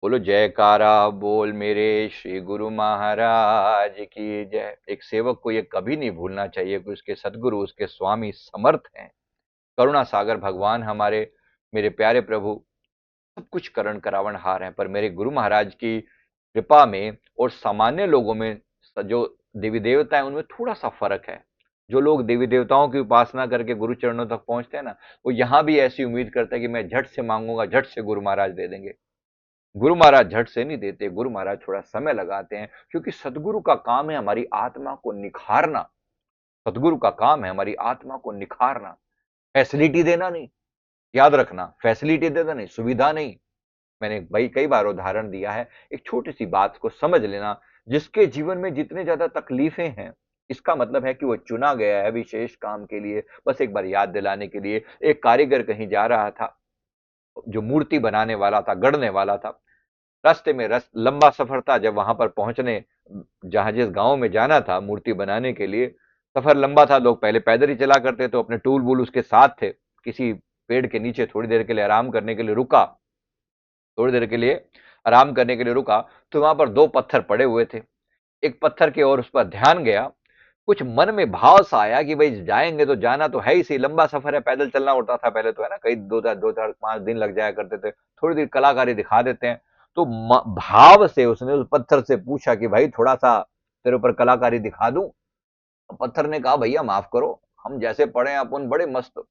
बोलो जयकारा बोल मेरे श्री गुरु महाराज की जय। एक सेवक को ये कभी नहीं भूलना चाहिए कि उसके सदगुरु, उसके स्वामी समर्थ हैं, करुणा सागर भगवान हमारे, मेरे प्यारे प्रभु सब कुछ करण करावण हार हैं। पर मेरे गुरु महाराज की कृपा में और सामान्य लोगों में जो देवी देवता है उनमें थोड़ा सा फर्क है। जो लोग देवी देवताओं की उपासना करके गुरु चरणों तक पहुंचते हैं ना, वो यहां भी ऐसी उम्मीद करते हैं कि मैं झट से मांगूंगा, झट से गुरु महाराज दे देंगे। गुरु महाराज झट से नहीं देते, गुरु महाराज थोड़ा समय लगाते हैं, क्योंकि सदगुरु का काम है हमारी आत्मा को निखारना। सदगुरु का काम है हमारी आत्मा को निखारना, फैसिलिटी देना नहीं। याद रखना, फैसिलिटी देना नहीं, सुविधा नहीं। मैंने भाई कई बार उदाहरण दिया है, एक छोटी सी बात को समझ लेना। जिसके जीवन में जितने ज्यादा तकलीफें हैं, इसका मतलब है कि वो चुना गया है विशेष काम के लिए। बस एक बार याद दिलाने के लिए, एक कारीगर कहीं जा रहा था, जो मूर्ति बनाने वाला था, गढ़ने वाला था। रास्ते में लंबा सफर था। जब वहां पर पहुंचने, जहां जिस गांव में जाना था मूर्ति बनाने के लिए, सफर लंबा था। लोग पहले पैदल ही चला करते, तो अपने टूल वूल उसके साथ थे। किसी पेड़ के नीचे थोड़ी देर के लिए आराम करने के लिए रुका, थोड़ी देर के लिए आराम करने के लिए रुका, तो वहां पर दो पत्थर पड़े हुए थे। एक पत्थर की ओर उस पर ध्यान गया। कुछ मन में भाव सा आया कि भाई जाएंगे तो जाना तो है ही, सही लंबा सफर है, पैदल चलना होता था पहले तो, है ना, कई दो चार 5 दिन लग जाया करते थे। थोड़ी देर कलाकारी दिखा देते हैं। तो भाव से उसने उस पत्थर से पूछा कि भाई थोड़ा सा तेरे ऊपर कलाकारी दिखा दूं। पत्थर ने कहा भैया माफ करो, हम जैसे पड़े हैं अपन बड़े मस्त,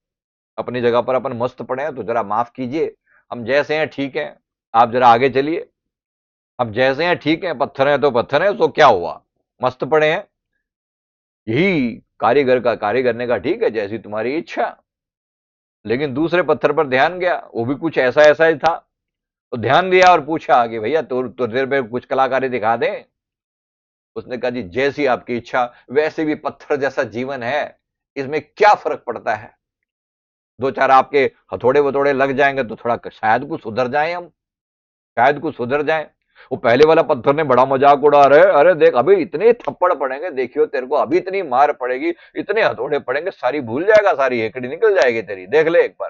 अपनी जगह पर अपन मस्त पड़े हैं, तो जरा माफ कीजिए। हम जैसे हैं ठीक है, आप जरा आगे चलिए। अब जैसे हैं ठीक है, पत्थर है तो पत्थर है, तो क्या हुआ, मस्त पड़े हैं। यही कारीगर ने कहा ठीक है, जैसी तुम्हारी इच्छा। लेकिन दूसरे पत्थर पर ध्यान गया, वो भी कुछ ऐसा ऐसा ही था। तो ध्यान दिया और पूछा कि भैया तो देर में कुछ कलाकारी दिखा दे। उसने कहा जी जैसी आपकी इच्छा। वैसे भी पत्थर जैसा जीवन है, इसमें क्या फर्क पड़ता है। दो चार आपके हथौड़े वथौड़े लग जाएंगे तो थोड़ा शायद कुछ सुधर जाए हम, शायद कुछ सुधर जाए। वो पहले वाला पत्थर ने बड़ा मजाक उड़ा रहे, अरे देख अभी इतने थप्पड़ पड़ेंगे, देखियो तेरे को अभी इतनी मार पड़ेगी, इतने हथौड़े पड़ेंगे, सारी भूल जाएगा, सारी हेकड़ी निकल जाएगी तेरी, देख ले एक बार,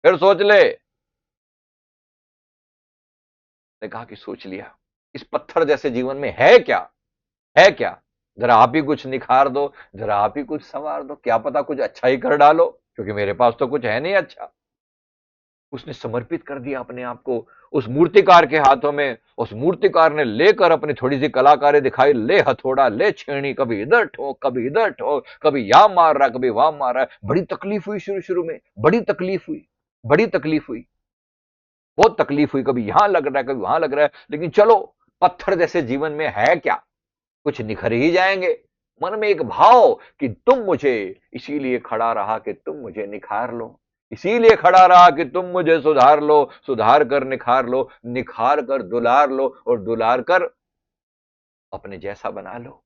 फिर सोच ले। ने कहा कि सोच लिया, इस पत्थर जैसे जीवन में है क्या, है क्या। जरा आप ही कुछ निखार दो, जरा आप ही कुछ संवार दो, क्या पता कुछ अच्छा ही कर डालो, क्योंकि मेरे पास तो कुछ है नहीं अच्छा। उसने समर्पित कर दिया अपने आप को उस मूर्तिकार के हाथों में। उस मूर्तिकार ने लेकर अपनी थोड़ी सी कलाकारी दिखाई, ले हथौड़ा, ले छेनी, कभी इधर ठोक, कभी इधर ठोक, कभी यहां मार रहा, कभी वहां मार रहा है। बड़ी तकलीफ हुई शुरू शुरू में, बड़ी तकलीफ हुई, बड़ी तकलीफ हुई, बहुत तकलीफ हुई। कभी यहां लग रहा है, कभी वहां लग रहा है, लेकिन चलो, पत्थर जैसे जीवन में है क्या, कुछ निखर ही जाएंगे। मन में एक भाव कि तुम मुझे, इसीलिए खड़ा रहा कि तुम मुझे निखार लो, इसीलिए खड़ा रहा कि तुम मुझे सुधार लो, सुधार कर निखार लो, निखार कर दुलार लो, और दुलार कर अपने जैसा बना लो।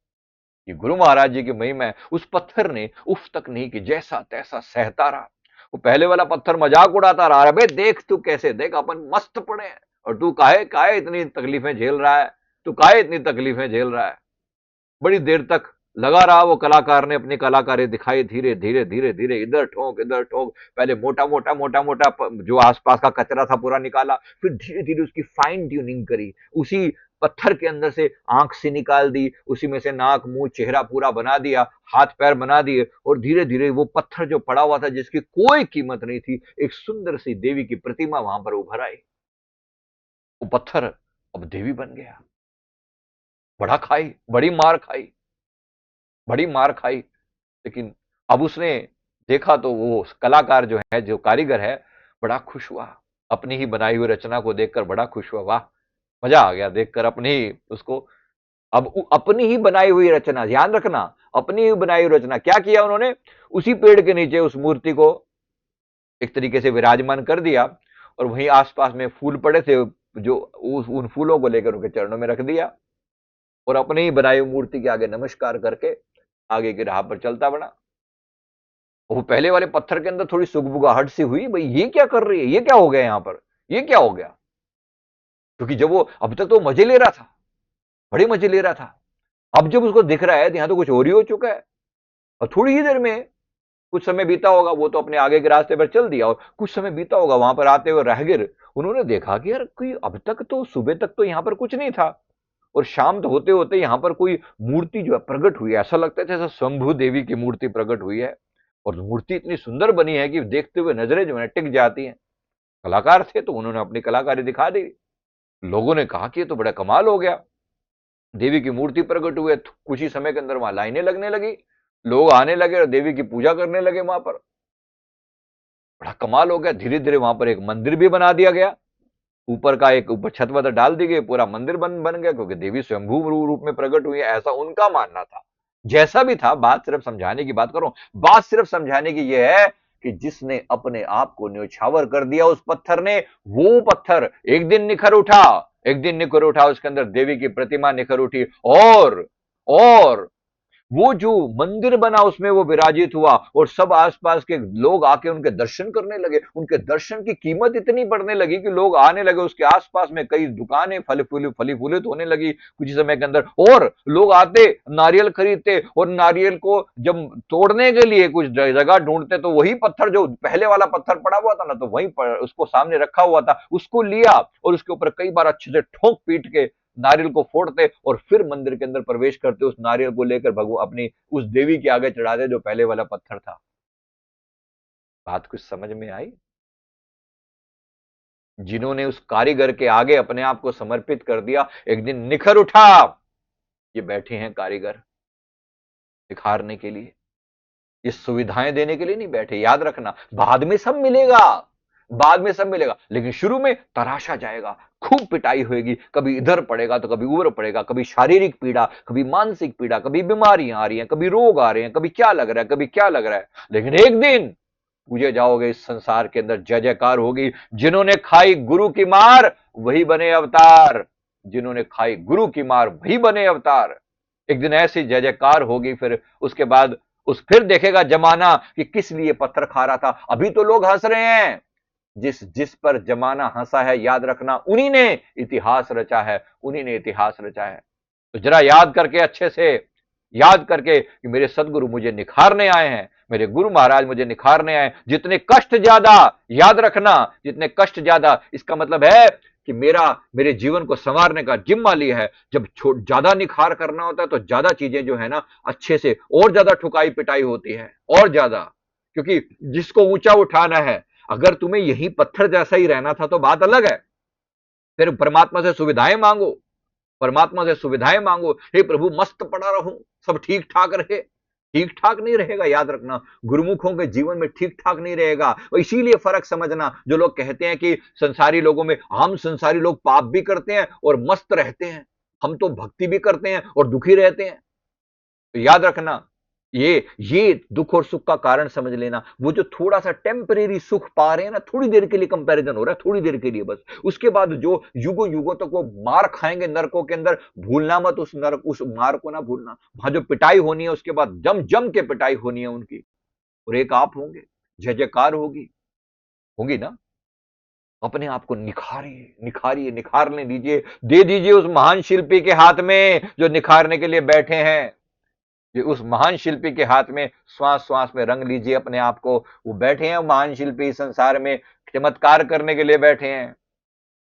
ये गुरु महाराज जी की महिमा है। उस पत्थर ने उफ तक नहीं कि जैसा तैसा सहता रहा। वो पहले वाला पत्थर मजाक उड़ाता रहा, अबे देख तू कैसे, देख अपन मस्त पड़े हैं, और तू काहे काहे इतनी तकलीफें झेल रहा है, तू काहे इतनी तकलीफें झेल रहा है। बड़ी देर तक लगा रहा वो कलाकार ने अपनी कलाकारी दिखाई, धीरे धीरे धीरे धीरे, इधर ठोक इधर ठोक। पहले मोटा मोटा मोटा मोटा जो आसपास का कचरा था पूरा निकाला, फिर धीरे धीरे उसकी फाइन ट्यूनिंग करी। उसी पत्थर के अंदर से आंख से निकाल दी, उसी में से नाक मुंह चेहरा पूरा बना दिया, हाथ पैर बना दिए, और धीरे धीरे वो पत्थर जो पड़ा हुआ था जिसकी कोई कीमत नहीं थी, एक सुंदर सी देवी की प्रतिमा वहां पर उभर आई। वो पत्थर अब देवी बन गया। बड़ा खाई, बड़ी मार खाई, बड़ी मार खाई। लेकिन अब उसने देखा तो वो कलाकार जो है, जो कारीगर है, बड़ा खुश हुआ। अपनी ही बनाई हुई रचना को देखकर बड़ा खुश हुआ, वाह, मजा आ गया देखकर अपनी ही उसको। अब अपनी ही बनाई हुई रचना, ध्यान रखना, अपनी ही बनाई हुई रचना, क्या किया उन्होंने, उसी पेड़ के नीचे उस मूर्ति को एक तरीके से विराजमान कर दिया, और वहीं आसपास में फूल पड़े थे, जो उन फूलों को लेकर उनके चरणों में रख दिया, और अपनी ही बनाई हुई मूर्ति के आगे नमस्कार करके आगे की राह पर चलता बना। वो पहले वाले पत्थर के अंदर थोड़ी सुगबुगाहट सी हुई, भाई ये क्या कर रही है, ये क्या हो गया यहां पर, ये क्या हो गया। क्योंकि जब वो अब तक तो मजे ले रहा था, बड़े मजे ले रहा था, अब जब उसको दिख रहा है तो यहां तो कुछ और ही हो चुका है। और थोड़ी ही देर में कुछ समय बीता होगा, वो तो अपने आगे के रास्ते पर चल दिया, और कुछ समय बीता होगा, वहां पर आते हुए राहगीर उन्होंने देखा कि यार कोई अब तक तो सुबह तक तो यहां पर कुछ नहीं था, और शाम तो होते होते यहां पर कोई मूर्ति जो है प्रकट हुई है। ऐसा लगता है जैसे शंभु देवी की मूर्ति प्रकट हुई है, और मूर्ति इतनी सुंदर बनी है कि देखते हुए नजरें जो है टिक जाती हैं। कलाकार थे तो उन्होंने अपनी कलाकारी दिखा दी। लोगों ने कहा कि ये तो बड़ा कमाल हो गया, देवी की मूर्ति प्रकट हुई है। कुछ ही समय के अंदर वहां लाइनें लगने लगी, लोग आने लगे और देवी की पूजा करने लगे वहां पर। बड़ा कमाल हो गया। धीरे धीरे वहां पर एक मंदिर भी बना दिया गया, ऊपर का एक ऊपर छत वत डाल दी गई, पूरा मंदिर बन गया, क्योंकि देवी स्वयंभू रूप में प्रकट हुई है, ऐसा उनका मानना था। जैसा भी था, बात सिर्फ समझाने की बात करूं, बात सिर्फ समझाने की यह है कि जिसने अपने आप को न्यौछावर कर दिया उस पत्थर ने, वो पत्थर एक दिन निखर उठा, एक दिन निखर उठा, उसके अंदर देवी की प्रतिमा निखर उठी, और वो जो मंदिर बना उसमें वो विराजित हुआ, और सब आसपास के लोग आके उनके दर्शन करने लगे। उनके दर्शन की कीमत इतनी बढ़ने लगी कि लोग आने लगे, उसके आसपास में कई दुकानें फली फूलित होने लगी कुछ समय के अंदर, और लोग आते नारियल खरीदते, और नारियल को जब तोड़ने के लिए कुछ जगह ढूंढते तो वही पत्थर, जो पहले वाला पत्थर पड़ा हुआ था ना, तो वहीं पर उसको सामने रखा हुआ था, उसको लिया और उसके ऊपर कई बार अच्छे से ठोक पीट के नारियल को फोड़ते, और फिर मंदिर के अंदर प्रवेश करते, उस नारियल को लेकर भगवान अपनी उस देवी के आगे चढ़ाते जो पहले वाला पत्थर था। बात कुछ समझ में आई? जिन्होंने उस कारीगर के आगे अपने आप को समर्पित कर दिया, एक दिन निखर उठा। ये बैठे हैं कारीगर निखारने के लिए, ये सुविधाएं देने के लिए नहीं बैठे। याद रखना, बाद में सब मिलेगा, बाद में सब मिलेगा, लेकिन शुरू में तराशा जाएगा, खूब पिटाई होगी, कभी इधर पड़ेगा तो कभी उधर पड़ेगा, कभी शारीरिक पीड़ा, कभी मानसिक पीड़ा, कभी बीमारियां आ रही हैं, कभी रोग आ रहे हैं, कभी क्या लग रहा है, कभी क्या लग रहा है, लेकिन एक दिन पूजे जाओगे, इस संसार के अंदर जय जयकार होगी। जिन्होंने खाई गुरु की मार वही बने अवतार, जिन्होंने खाई गुरु की मार वही बने अवतार। एक दिन ऐसी जय जयकार होगी, फिर उसके बाद फिर देखेगा जमाना कि किस लिए पत्थर खा रहा था। अभी तो लोग हंस रहे हैं, जिस जिस पर जमाना हंसा है, याद रखना उन्हीं ने इतिहास रचा है, उन्हीं ने इतिहास रचा है। तो जरा याद करके, अच्छे से याद करके कि मेरे सदगुरु मुझे निखारने आए हैं, मेरे गुरु महाराज मुझे निखारने आए। जितने कष्ट ज्यादा, याद रखना, जितने कष्ट ज्यादा, इसका मतलब है कि मेरे जीवन को संवारने का जिम्मा लिया है। जब ज्यादा निखार करना होता है तो ज्यादा चीजें जो है ना अच्छे से और ज्यादा ठुकाई पिटाई होती है, और ज्यादा, क्योंकि जिसको ऊंचा उठाना है, अगर तुम्हें यही पत्थर जैसा ही रहना था तो बात अलग है, फिर परमात्मा से सुविधाएं मांगो, परमात्मा से सुविधाएं मांगो। हे प्रभु मस्त पड़ा रहूं, सब ठीक ठाक रहे। ठीक ठाक नहीं रहेगा, याद रखना, गुरुमुखों के जीवन में ठीक ठाक नहीं रहेगा। और इसीलिए फर्क समझना, जो लोग कहते हैं कि संसारी लोगों में, हम संसारी लोग पाप भी करते हैं और मस्त रहते हैं, हम तो भक्ति भी करते हैं और दुखी रहते हैं। तो याद रखना, ये दुख और सुख का कारण समझ लेना। वो जो थोड़ा सा टेम्परेरी सुख पा रहे हैं ना, थोड़ी देर के लिए कंपैरिजन हो रहा है, थोड़ी देर के लिए बस, उसके बाद जो युगों युगों तक वो मार खाएंगे नरकों के अंदर, भूलना मत उस नरक, उस मार को ना भूलना। वहां जो पिटाई होनी है उसके बाद जम जम के पिटाई होनी है उनकी, और एक आप होंगे, जय जयकार होगी, होगी ना। अपने आप को निखारिए, निखारिए, निखारने दीजिए, दे दीजिए उस महान शिल्पी के हाथ में जो निखारने के लिए बैठे हैं। ये उस महान शिल्पी के हाथ में श्वास श्वास में रंग लीजिए अपने आप को। वो बैठे हैं महान शिल्पी, संसार में चमत्कार करने के लिए बैठे हैं।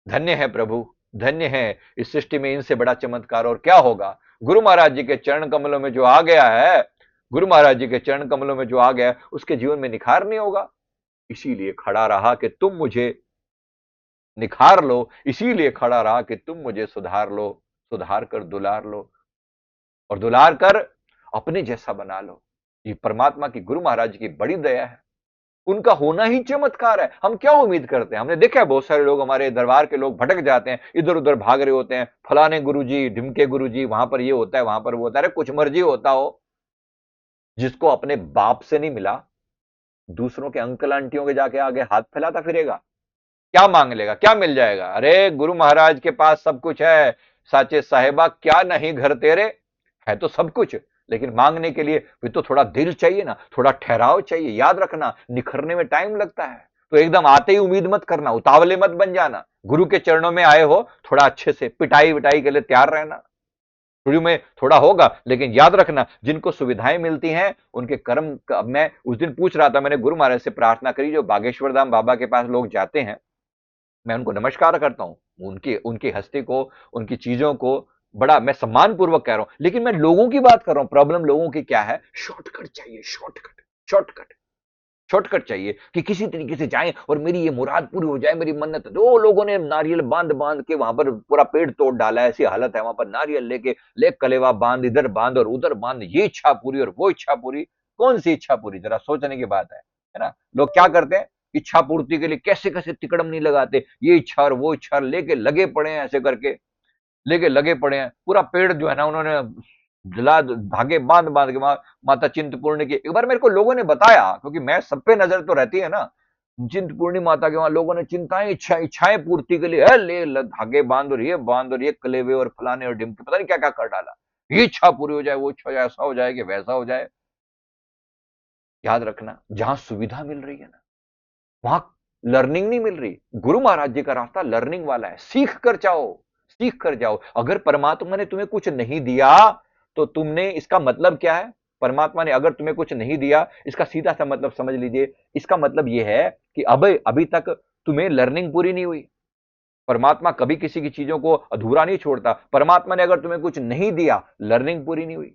धन्य है प्रभु, धन्य है, इस सृष्टि में इनसे बड़ा चमत्कार और क्या होगा। गुरु महाराज जी के चरण कमलों में जो आ गया है, गुरु महाराज जी के चरण कमलों में जो आ गया है, उसके जीवन में निखार नहीं होगा। इसीलिए खड़ा रहा कि तुम मुझे निखार लो, इसीलिए खड़ा रहा कि तुम मुझे सुधार लो, सुधार कर दुलार लो, और दुलार कर अपने जैसा बना लो। ये परमात्मा की, गुरु महाराज की बड़ी दया है, उनका होना ही चमत्कार है। हम क्या उम्मीद करते हैं? हमने देखा है बहुत सारे लोग, हमारे दरबार के लोग भटक जाते हैं, इधर उधर भाग रहे होते हैं, फलाने गुरुजी, ढिमके गुरुजी, वहां पर ये होता है, वहां पर वो होता है। अरे कुछ मर्जी होता हो, जिसको अपने बाप से नहीं मिला, दूसरों के अंकल आंटियों के जाके आगे हाथ फैलाता फिरेगा, क्या मांग लेगा, क्या मिल जाएगा? अरे गुरु महाराज के पास सब कुछ है, साचे साहेबा क्या नहीं घर तेरे, है तो सब कुछ, लेकिन मांगने के लिए भी तो थोड़ा दिल चाहिए ना, थोड़ा ठहराव चाहिए। याद रखना, निखरने में टाइम लगता है, तो एकदम आते ही उम्मीद मत करना, उतावले मत बन जाना। गुरु के चरणों में आए हो, थोड़ा अच्छे से पिटाई विटाई के लिए तैयार रहना, शुरू में थोड़ा होगा, लेकिन याद रखना जिनको सुविधाएं मिलती हैं उनके कर्म का, मैं उस दिन पूछ रहा था, मैंने गुरु महाराज से प्रार्थना करी, जो बागेश्वर धाम बाबा के पास लोग जाते हैं, मैं उनको नमस्कार करता हूं, उनकी उनकी हस्ती को, उनकी चीजों को बड़ा मैं सम्मान पूर्वक कह रहा हूं, लेकिन मैं लोगों की बात कर रहा हूं। प्रॉब्लम लोगों की क्या है? शॉर्टकट चाहिए, शॉर्टकट, शॉर्टकट, शॉर्टकट चाहिए कि किसी तरीके से जाएं और मेरी ये मुराद पूरी हो जाए, मेरी मन्नत। दो लोगों ने नारियल बांध बांध के वहां पर पूरा पेड़ तोड़ डाला, ऐसी हालत है वहां पर, नारियल लेके ले कलेवा बांध, इधर बांध और उधर बांध, ये इच्छा पूरी और वो इच्छा पूरी। कौन सी इच्छा पूरी? जरा सोचने की बात है ना। लोग क्या करते हैं, इच्छा पूर्ति के लिए कैसे कैसे तिकड़म नहीं लगाते, ये इच्छा और वो इच्छा लेके लगे पड़े हैं, ऐसे करके लेके लगे पड़े हैं। पूरा पेड़ जो है ना उन्होंने जला, धागे बांध बांध के माता चिंतपूर्णी की, एक बार मेरे को लोगों ने बताया, क्योंकि मैं सब पे नजर तो रहती है ना, चिंतपूर्णी माता के वहां लोगों ने चिंताएं, इच्छाएं पूर्ति के लिए धागे बांध और ये कलेवे और फलाने और ढिमके, पता नहीं क्या क्या कर डाला, ये इच्छा पूरी हो जाए, वो इच्छा ऐसा हो जाए कि वैसा हो जाए। याद रखना, जहां सुविधा मिल रही है ना, वहां लर्निंग नहीं मिल रही। गुरु महाराज जी का रास्ता लर्निंग वाला है, सीख कर जाओ, सीख कर जाओ। अगर परमात्मा ने तुम्हें कुछ नहीं दिया तो तुमने, इसका मतलब क्या है? परमात्मा ने अगर तुम्हें कुछ नहीं दिया, इसका सीधा सा मतलब समझ लीजिए, इसका मतलब यह है कि अब अभी तक तुम्हें लर्निंग पूरी नहीं हुई। परमात्मा कभी किसी की चीजों को अधूरा नहीं छोड़ता। परमात्मा ने अगर तुम्हें कुछ नहीं दिया, लर्निंग पूरी नहीं हुई,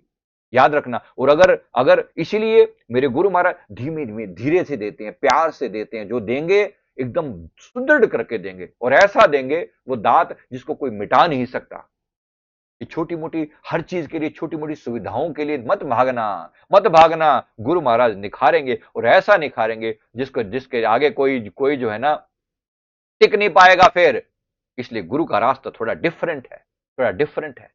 याद रखना। और अगर अगर इसीलिए मेरे गुरु महाराज धीमे धीमे धीरे से देते हैं, प्यार से देते हैं, जो देंगे एकदम सुदृढ़ करके देंगे, और ऐसा देंगे वो दात जिसको कोई मिटा नहीं सकता। ये छोटी मोटी हर चीज के लिए, छोटी मोटी सुविधाओं के लिए मत भागना, मत भागना। गुरु महाराज निखारेंगे, और ऐसा निखारेंगे जिसको, जिसके आगे कोई कोई जो है ना टिक नहीं पाएगा फिर। इसलिए गुरु का रास्ता थोड़ा डिफरेंट है, थोड़ा डिफरेंट है।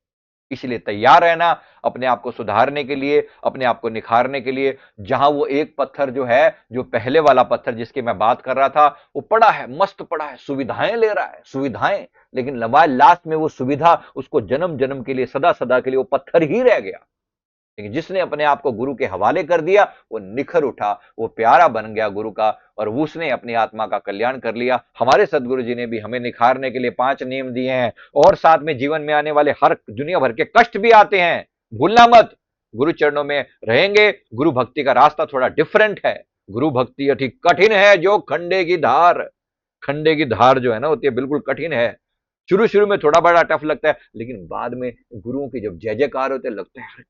इसलिए तैयार रहना अपने आप को सुधारने के लिए, अपने आप को निखारने के लिए। जहां वो एक पत्थर जो है, जो पहले वाला पत्थर जिसकी मैं बात कर रहा था, वो पड़ा है, मस्त पड़ा है, सुविधाएं ले रहा है, सुविधाएं, लेकिन लास्ट में वो सुविधा उसको जन्म जन्म के लिए, सदा सदा के लिए वो पत्थर ही रह गया। लेकिन जिसने अपने आप को गुरु के हवाले कर दिया, वो निखर उठा, वो प्यारा बन गया गुरु का, और उसने अपनी आत्मा का कल्याण कर लिया। हमारे सदगुरु जी ने भी हमें निखारने के लिए 5 नियम दिए हैं, और साथ में जीवन में आने वाले हर दुनिया भर के कष्ट भी आते हैं, भूलना मत। गुरु चरणों में रहेंगे। गुरु भक्ति का रास्ता थोड़ा डिफरेंट है। गुरु भक्ति अति कठिन है जो खंडे की धार, खंडे की धार जो है ना होती है, बिल्कुल कठिन है। शुरू शुरू में थोड़ा बड़ा टफ लगता है, लेकिन बाद में गुरुओं के जब जय जयकार होते लगता है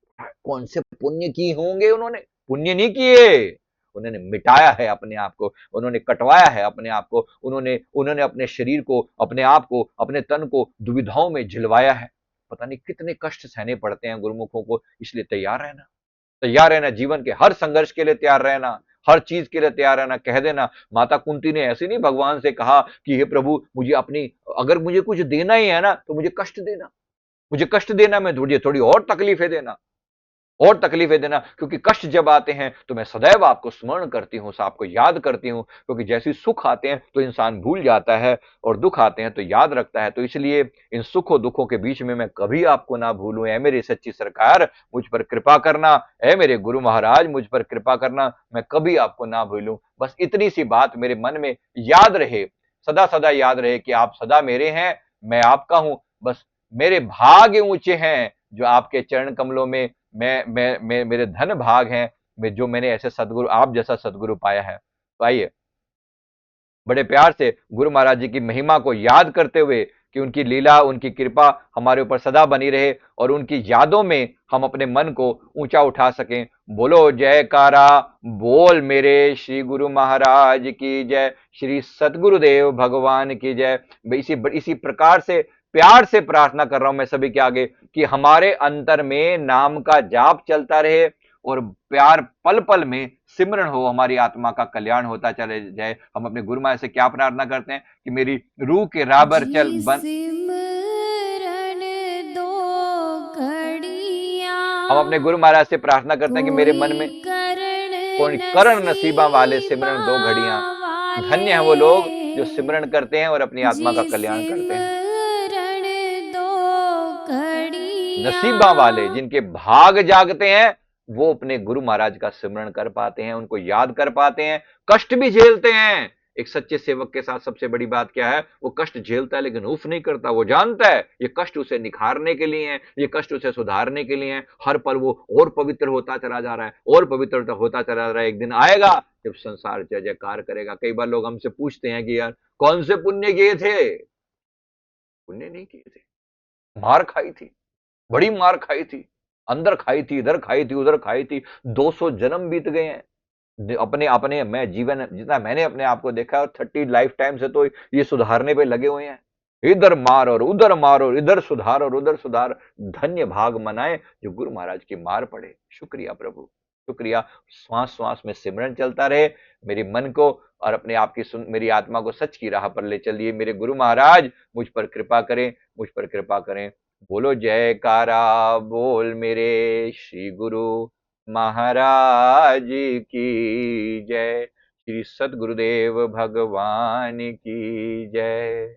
कौन से पुण्य किए होंगे उन्होंने। पुण्य नहीं किए, उन्होंने मिटाया है अपने आप को, उन्होंने कटवाया है अपने आप को, उन्होंने उन्होंने अपने शरीर को, अपने आप को, अपने तन को दुविधाओं में झिलवाया है। पता नहीं कितने कष्ट सहने पड़ते हैं गुरुमुखों को। इसलिए तैयार रहना, तैयार रहना, जीवन के हर संघर्ष के लिए तैयार रहना, हर चीज के लिए तैयार रहना। कह देना, माता कुंती ने ऐसे नहीं भगवान से कहा कि हे प्रभु मुझे अपनी, अगर मुझे कुछ देना ही है ना तो मुझे कष्ट देना, मुझे कष्ट देना, मैं मुझे थोड़ी और तकलीफें देना, और तकलीफें देना। क्योंकि कष्ट जब आते हैं तो मैं सदैव आपको स्मरण करती हूं, आपको याद करती हूं। क्योंकि जैसे सुख आते हैं तो इंसान भूल जाता है, और दुख आते हैं तो याद रखता है। तो इसलिए इन सुखों दुखों के बीच में मैं कभी आपको ना भूलूं। ऐ मेरी सच्ची सरकार मुझ पर कृपा करना, ऐ मेरे गुरु महाराज मुझ पर कृपा करना, मैं कभी आपको ना भूलूं। बस इतनी सी बात मेरे मन में याद रहे, सदा सदा याद रहे कि आप सदा मेरे हैं, मैं आपका हूं। बस मेरे भाग्य ऊंचे हैं जो आपके चरण कमलों में, मैं मेरे धन भाग हैं, मैं जो मैंने ऐसे सदगुरु, आप जैसा सदगुरु पाया है। तो आइए बड़े प्यार से गुरु महाराज जी की महिमा को याद करते हुए, कि उनकी लीला, उनकी कृपा हमारे ऊपर सदा बनी रहे, और उनकी यादों में हम अपने मन को ऊंचा उठा सकें। बोलो जयकारा, बोल मेरे श्री गुरु महाराज की जय, श्री सतगुरुदेव भगवान की जय। इसी प्रकार से प्यार से प्रार्थना कर रहा हूं मैं सभी के आगे, कि हमारे अंतर में नाम का जाप चलता रहे, और प्यार पल पल में सिमरण हो, हमारी आत्मा का कल्याण होता चले जाए। हम अपने गुरु महाराज से क्या प्रार्थना करते हैं कि मेरी रूह के राबर चल बन, हम अपने गुरु महाराज से प्रार्थना करते हैं कि मेरे मन में कोई करण नसीबा वाले सिमरण 2 घड़ियां। धन्य है वो लोग जो सिमरण करते हैं और अपनी आत्मा का कल्याण करते हैं। नसीबा वाले जिनके भाग जागते हैं, वो अपने गुरु महाराज का सिमरण कर पाते हैं, उनको याद कर पाते हैं, कष्ट भी झेलते हैं, एक सच्चे सेवक के साथ सबसे बड़ी बात क्या है, वो कष्ट झेलता है लेकिन उफ नहीं करता। वो जानता है ये कष्ट उसे निखारने के लिए है, ये कष्ट उसे सुधारने के लिए है। हर पल वो और पवित्र होता चला जा रहा है, और पवित्र होता चला जा रहा है। एक दिन आएगा जब संसार जय जयकार करेगा। कई बार लोग हमसे पूछते हैं कि यार कौन से पुण्य किए थे? पुण्य नहीं किए थे, मार खाई थी, बड़ी मार खाई थी, अंदर खाई थी, इधर खाई थी, उधर खाई थी। 200 जन्म बीत गए हैं अपने अपने मैं जीवन जितना मैंने अपने आप को देखा है, और 30 लाइफ टाइम से तो ये सुधारने पे लगे हुए हैं। इधर मार और उधर मार और इधर सुधार और उधर सुधार। धन्य भाग मनाए जो गुरु महाराज की मार पड़े। शुक्रिया प्रभु, शुक्रिया। श्वास श्वास में सिमरन चलता रहे। मेरे मन को और अपने आप की मेरी आत्मा को सच की राह पर ले चलिए। मेरे गुरु महाराज मुझ पर कृपा करें, मुझ पर कृपा करें। बोलो जयकारा बोल मेरे श्री गुरु महाराज की जय। श्री सद्गुरुदेव भगवान की जय।